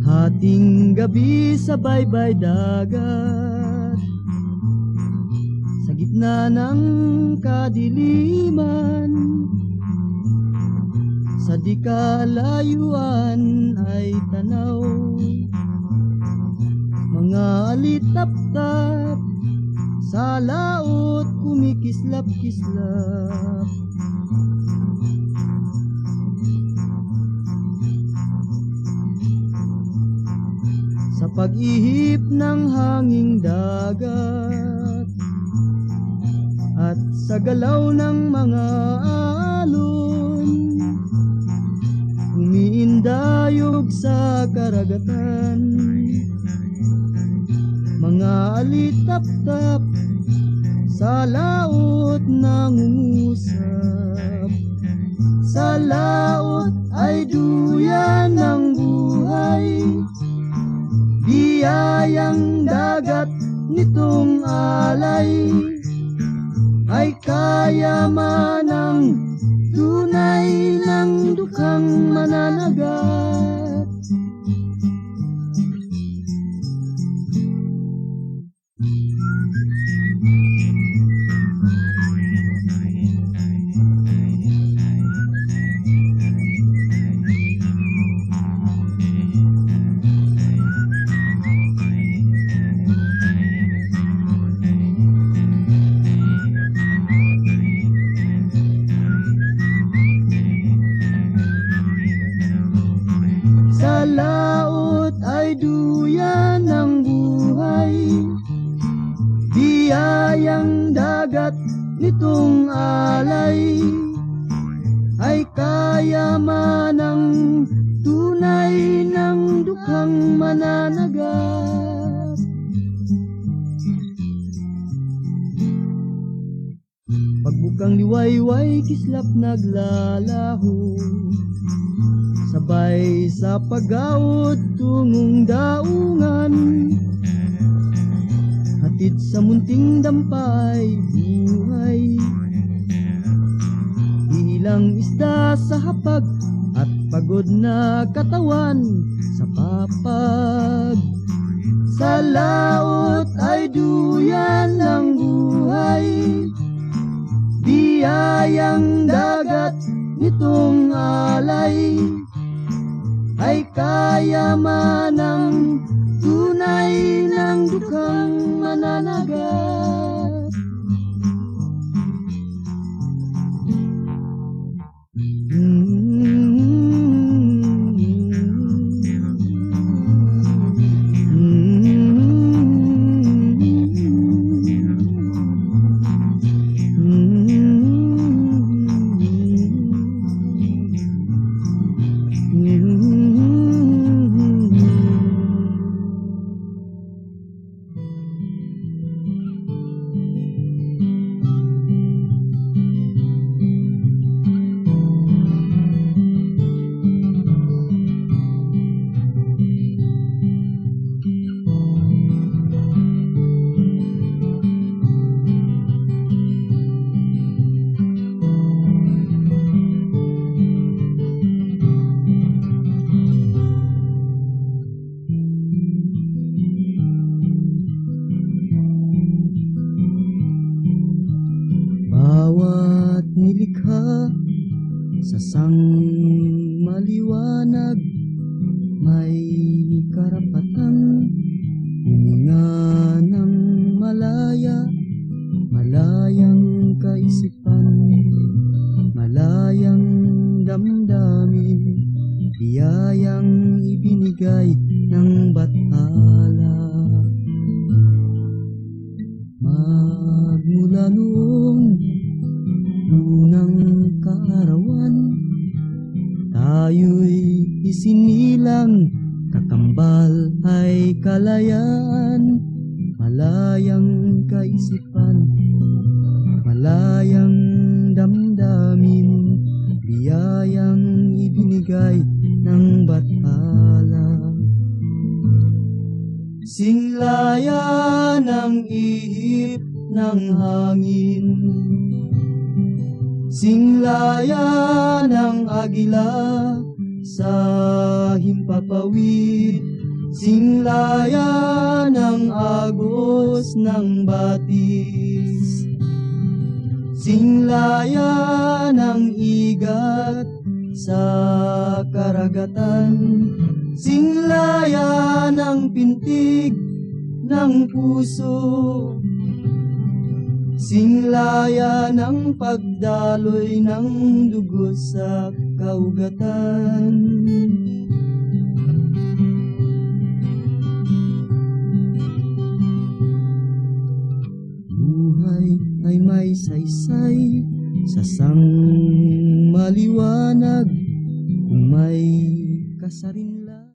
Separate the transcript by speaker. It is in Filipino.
Speaker 1: Hating gabi sa baybay dagat, sa gitna ng kadiliman, sa di kalayuan ay tanaw mga alitap-tap, sa laot kumikislap-kislap. Sa pag-ihip ng hanging dagat at sa galaw ng mga alon, umiindayog sa karagatan mga alitap-tap, sa laot nangungusap. Sa laot ay duyan ng buhay, biyayang dagat nitong alay ay kayamanang tunay ng dukhang mananagat. Sa laot ay duyan ng buhay, biyayang dagat nitong alay ay kayamanang tunay ng dukhang mananagat. Pagbukang liwayway kislap naglalaho, sabay sa pag-awot tungong daungan, hatid sa munting dampay buhay. Ilang isda sa hapag at pagod na katawan sa papag. Sa laot ay duyan ng buhay, biyayang dagat nitong alay ay kayamanang tunay ng dukhang mananagat. Bawat nilikha sa maliwanag may karapatang huminga ng malaya, malayang kaisipan, malayang damdamin, biyayang ibinigay ng bathala. Magmula noong unang kaarawan, tayo'y isinilang kakambal ay kalayaan, malayang kaisipan, malayang damdamin, biyayang ibinigay ng bathala. Singlaya ng ihip ng hangin, Singlaya ng agila sa himpapawid, singlaya ng agos ng batis, singlaya ng igat sa karagatan, singlaya ng pintig ng puso, singlaya ng pagdaloy ng dugo sa kaugatan. Buhay ay may saysay sa sang maliwanag kung may kasarinlan.